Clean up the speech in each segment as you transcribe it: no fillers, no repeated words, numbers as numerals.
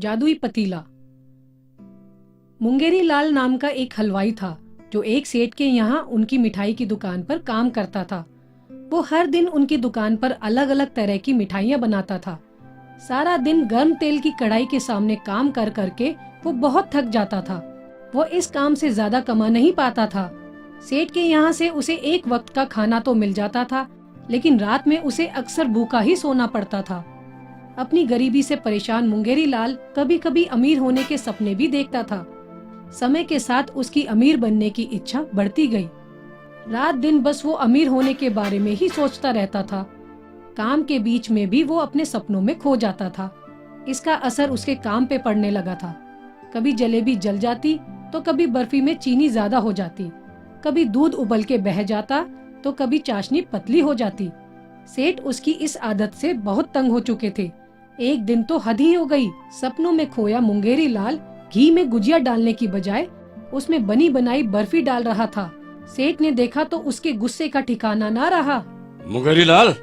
जादुई पतीला। मुंगेरी लाल नाम का एक हलवाई था जो एक सेठ के यहाँ उनकी मिठाई की दुकान पर काम करता था। वो हर दिन उनकी दुकान पर अलग अलग तरह की मिठाइयाँ बनाता था। सारा दिन गर्म तेल की कढ़ाई के सामने काम कर करके वो बहुत थक जाता था। वो इस काम से ज्यादा कमा नहीं पाता था। सेठ के यहाँ से उसे एक वक्त का खाना तो मिल जाता था, लेकिन रात में उसे अक्सर भूखा ही सोना पड़ता था। अपनी गरीबी से परेशान मुंगेरी लाल कभी कभी अमीर होने के सपने भी देखता था। समय के साथ उसकी अमीर बनने की इच्छा बढ़ती गई। रात दिन बस वो अमीर होने के बारे में ही सोचता रहता था। काम के बीच में भी वो अपने सपनों में खो जाता था। इसका असर उसके काम पे पड़ने लगा था। कभी जलेबी जल जाती तो कभी बर्फी में चीनी ज्यादा हो जाती, कभी दूध उबल के बह जाता तो कभी चाशनी पतली हो जाती। सेठ उसकी इस आदत से बहुत तंग हो चुके थे। एक दिन तो हद ही हो गई। सपनों में खोया मुंगेरी लाल घी में गुजिया डालने की बजाय उसमें बनी बनाई बर्फी डाल रहा था। सेठ ने देखा तो उसके गुस्से का ठिकाना ना रहा। मुंगेरी लाल,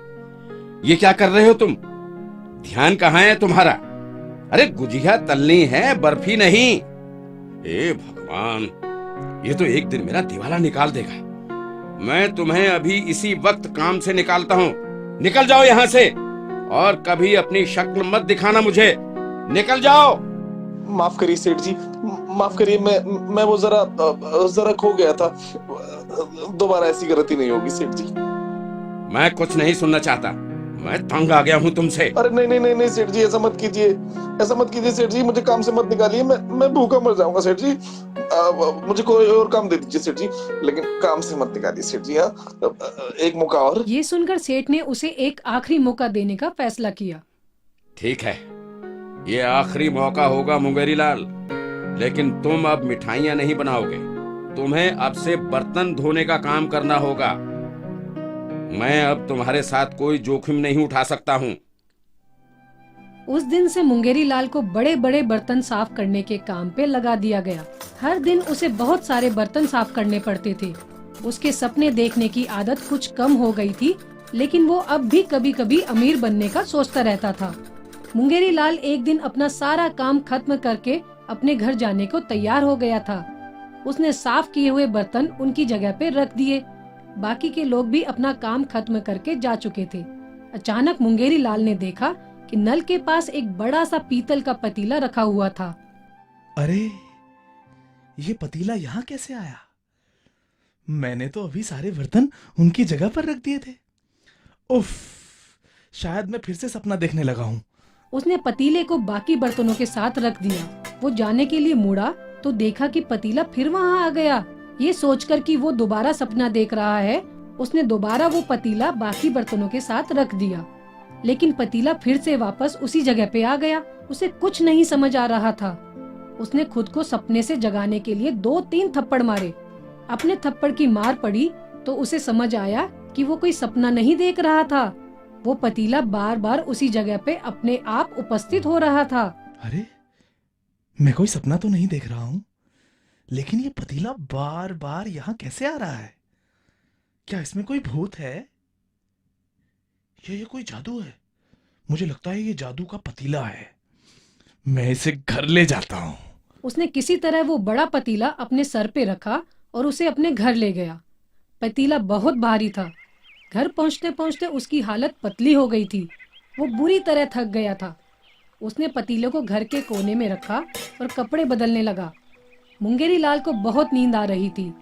ये क्या कर रहे हो तुम? ध्यान कहाँ है तुम्हारा? अरे गुजिया तलनी है, बर्फी नहीं। हे भगवान, ये तो एक दिन मेरा दिवाला निकाल देगा। मैं तुम्हें अभी इसी वक्त काम से निकालता हूँ। निकल जाओ यहाँ से और कभी अपनी शक्ल मत दिखाना मुझे। निकल जाओ। माफ करिए सेठ जी, माफ करिए। मैं वो जरा खो गया था। दोबारा ऐसी गलती नहीं होगी सेठ जी। मैं कुछ नहीं सुनना चाहता। मैं तंग आ गया हूँ तुमसे। अरे नहीं नहीं नहीं नहीं सेठ जी, ऐसा मत कीजिए, ऐसा मत कीजिए सेठ जी। मुझे काम से मत निकालिए। मैं भूखा मर जाऊंगा सेठ जी। मुझे कोई और काम दे दीजिए सेठ जी, लेकिन काम से मत निकालिए सेठ जी। हाँ, एक मौका और। ये सुनकर सेठ ने उसे एक आखिरी मौका देने का फैसला किया। ठीक है, ये आखिरी मौका होगा मुंगेरी लाल, लेकिन तुम अब मिठाइयाँ नहीं बनाओगे। तुम्हें अब से बर्तन धोने का काम करना होगा। मैं अब तुम्हारे साथ कोई जोखिम नहीं उठा सकता हूँ। उस दिन से मुंगेरी लाल को बड़े बड़े बर्तन साफ करने के काम पे लगा दिया गया। हर दिन उसे बहुत सारे बर्तन साफ करने पड़ते थे। उसके सपने देखने की आदत कुछ कम हो गई थी, लेकिन वो अब भी कभी कभी अमीर बनने का सोचता रहता था। मुंगेरी लाल एक दिन अपना सारा काम खत्म करके अपने घर जाने को तैयार हो गया था। उसने साफ किए हुए बर्तन उनकी जगह पे रख दिए। बाकी के लोग भी अपना काम खत्म करके जा चुके थे। अचानक मुंगेरी लाल ने देखा कि नल के पास एक बड़ा सा पीतल का पतीला रखा हुआ था। अरे, ये पतीला यहाँ कैसे आया? मैंने तो अभी सारे बर्तन उनकी जगह पर रख दिए थे। उफ, शायद मैं फिर से सपना देखने लगा हूँ। उसने पतीले को बाकी बर्तनों के साथ रख दिया। वो जाने के लिए मुड़ा तो देखा कि पतीला फिर वहाँ आ गया। ये सोचकर कि वो दोबारा सपना देख रहा है, उसने दोबारा वो पतीला बाकी बर्तनों के साथ रख दिया, लेकिन पतीला फिर से वापस उसी जगह पे आ गया। उसे कुछ नहीं समझ आ रहा था। उसने खुद को सपने से जगाने के लिए 2-3 थप्पड़ मारे। अपने थप्पड़ की मार पड़ी तो उसे समझ आया कि वो कोई सपना नहीं देख रहा था। वो पतीला बार बार उसी जगह पे अपने आप उपस्थित हो रहा था। अरे, मैं कोई सपना तो नहीं देख रहा हूँ, लेकिन ये पतीला बार बार यहाँ कैसे आ रहा है? क्या इसमें कोई भूत है? ये कोई जादू है? मुझे लगता है ये जादू का पतीला है। मैं इसे घर ले जाता हूँ। उसने किसी तरह वो बड़ा पतीला अपने सर पे रखा और उसे अपने घर ले गया। पतीला बहुत भारी था। घर पहुंचते पहुंचते उसकी हालत पतली हो गई थी। वो बुरी तरह थक गया था। उसने पतीले को घर के कोने में रखा और कपड़े बदलने लगा। मुंगेरी लाल को बहुत नींद आ रही थी।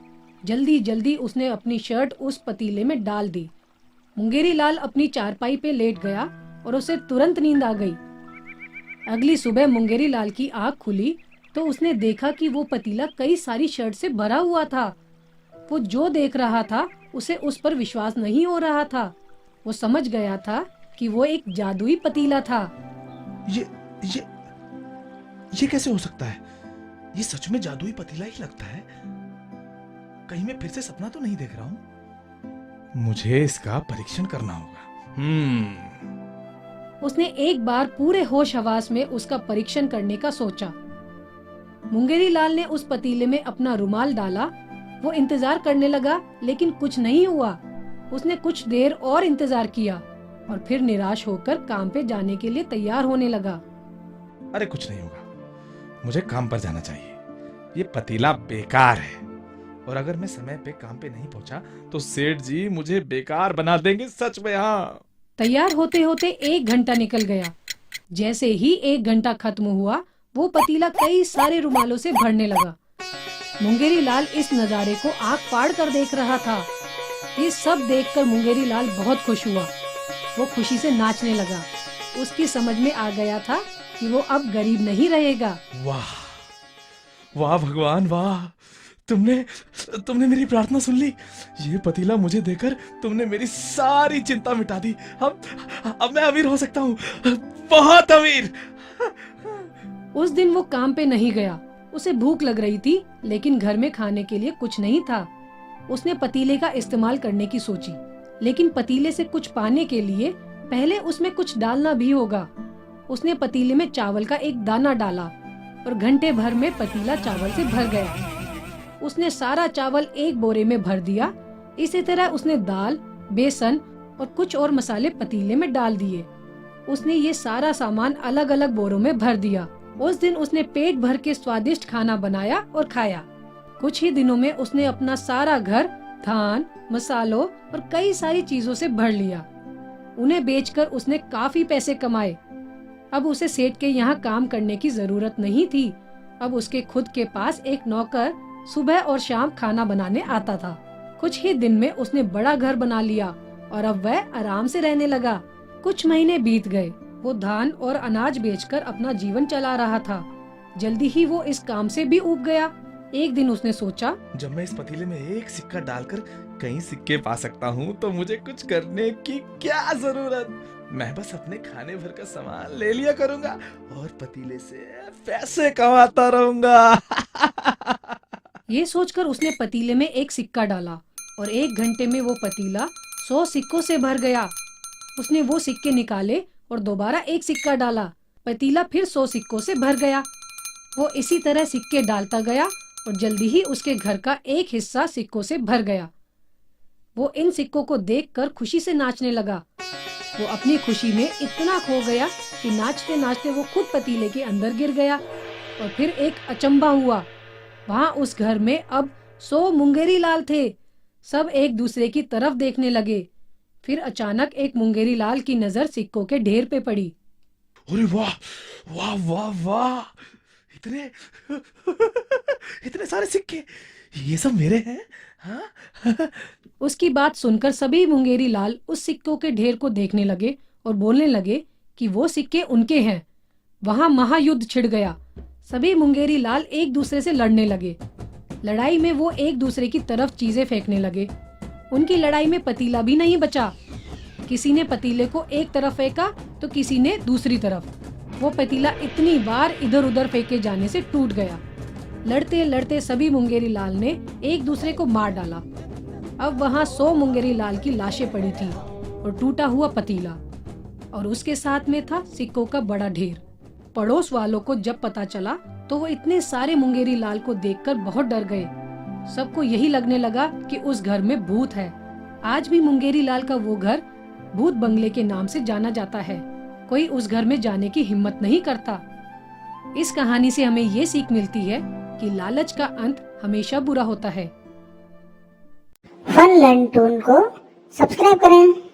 जल्दी जल्दी उसने अपनी शर्ट उस पतीले में डाल दी। मुंगेरी लाल अपनी चारपाई पे लेट गया और उसे तुरंत नींद आ गई। अगली सुबह मुंगेरी लाल की आंख खुली तो उसने देखा कि वो पतीला कई सारी शर्ट से भरा हुआ था। वो जो देख रहा था उसे उस पर विश्वास नहीं हो रहा था। वो समझ गया था कि वो एक जादुई पतीला था। ये कैसे हो सकता है? ये सच में जादुई पतीला ही लगता है। कहीं मैं फिर से सपना तो नहीं देख रहा हूँ। मुझे इसका परीक्षण करना होगा। उसने एक बार पूरे होश हवास में उसका परीक्षण करने का सोचा। मुंगेरी लाल ने उस पतीले में अपना रुमाल डाला। वो इंतजार करने लगा, लेकिन कुछ नहीं हुआ। उसने कुछ देर और इंतजार किया और फिर निराश होकर काम पे जाने के लिए तैयार होने लगा। अरे कुछ नहीं होगा, मुझे काम पर जाना चाहिए। ये पतीला बेकार है और अगर मैं समय पे काम पे नहीं पहुंचा तो सेठ जी मुझे बेकार बना देंगे, सच में। हाँ। तैयार होते होते 1 घंटा निकल गया। जैसे ही 1 घंटा खत्म हुआ, वो पतीला कई सारे रुमालों से भरने लगा। मुंगेरी लाल इस नजारे को आंख फाड़ कर देख रहा था। ये सब देखकर मुंगेरी लाल बहुत खुश हुआ। वो खुशी से नाचने लगा। उसकी समझ में आ गया था कि वो अब गरीब नहीं रहेगा। वाह वाह भगवान वाह, तुमने मेरी प्रार्थना सुन ली। ये पतीला मुझे देकर तुमने मेरी सारी चिंता मिटा दी। अब मैं अमीर हो सकता हूँ, बहुत अमीर। उस दिन वो काम पे नहीं गया। उसे भूख लग रही थी, लेकिन घर में खाने के लिए कुछ नहीं था। उसने पतीले का इस्तेमाल करने की सोची, लेकिन पतीले से कुछ पाने के लिए पहले उसमें कुछ डालना भी होगा। उसने पतीले में चावल का एक दाना डाला और घंटे भर में पतीला चावल से भर गया। उसने सारा चावल एक बोरे में भर दिया। इसी तरह उसने दाल, बेसन और कुछ और मसाले पतीले में डाल दिए। उसने ये सारा सामान अलग अलग बोरों में भर दिया। उस दिन उसने पेट भर के स्वादिष्ट खाना बनाया और खाया। कुछ ही दिनों में उसने अपना सारा घर धान, मसालों और कई सारी चीजों से भर लिया। उन्हें बेचकर उसने काफी पैसे कमाए। अब उसे सेठ के यहाँ काम करने की जरूरत नहीं थी। अब उसके खुद के पास एक नौकर सुबह और शाम खाना बनाने आता था। कुछ ही दिन में उसने बड़ा घर बना लिया और अब वह आराम से रहने लगा। कुछ महीने बीत गए। वो धान और अनाज बेचकर अपना जीवन चला रहा था। जल्दी ही वो इस काम से भी ऊब गया। एक दिन उसने सोचा, जब मैं इस पतीले में एक सिक्का डालकर कई सिक्के पा सकता हूँ तो मुझे कुछ करने की क्या जरूरत। मैं बस अपने खाने भर का सामान ले लिया करूँगा और पतीले से पैसे कमाता रहूंगा। ये सोचकर उसने पतीले में एक सिक्का डाला और 1 घंटे में वो पतीला 100 सिक्कों से भर गया। उसने वो सिक्के निकाले और दोबारा एक सिक्का डाला। पतीला फिर 100 सिक्कों से भर गया। वो इसी तरह सिक्के डालता गया और जल्दी ही उसके घर का एक हिस्सा सिक्कों से भर गया। वो इन सिक्कों को देखकर खुशी से नाचने लगा। वो अपनी खुशी में इतना खो गया कि नाचते नाचते वो खुद पतीले के अंदर गिर गया। और फिर एक अचंभा हुआ। वहाँ उस घर में अब 100 मुंगेरी लाल थे। सब एक दूसरे की तरफ देखने लगे। फिर अचानक एक मुंगेरी लाल की नजर सिक्कों के ढेर पे पड़ी। अरे वाह वाह वाह वाह, इतने सारे सिक्के, ये सब मेरे हैं। हाँ? उसकी बात सुनकर सभी मुंगेरी लाल उस सिक्कों के ढेर को देखने लगे और बोलने लगे कि वो सिक्के उनके हैं। वहाँ महायुद्ध छिड़ गया। सभी मुंगेरी लाल एक दूसरे से लड़ने लगे। लड़ाई में वो एक दूसरे की तरफ चीजें फेंकने लगे। उनकी लड़ाई में पतीला भी नहीं बचा। किसी ने पतीले को एक तरफ फेंका तो किसी ने दूसरी तरफ। वो पतीला इतनी बार इधर उधर फेंके जाने से टूट गया। लड़ते लड़ते सभी मुंगेरी लाल ने एक दूसरे को मार डाला। अब वहाँ 100 मुंगेरी लाल की लाशें पड़ी थी और टूटा हुआ पतीला, और उसके साथ में था सिक्कों का बड़ा ढेर। पड़ोस वालों को जब पता चला तो वो इतने सारे मुंगेरी लाल को देखकर बहुत डर गए। सबको यही लगने लगा कि उस घर में भूत है। आज भी मुंगेरी लाल का वो घर भूत बंगले के नाम से जाना जाता है। कोई उस घर में जाने की हिम्मत नहीं करता। इस कहानी से हमें ये सीख मिलती है कि लालच का अंत हमेशा बुरा होता है। फन लर्न टून को सब्सक्राइब करें।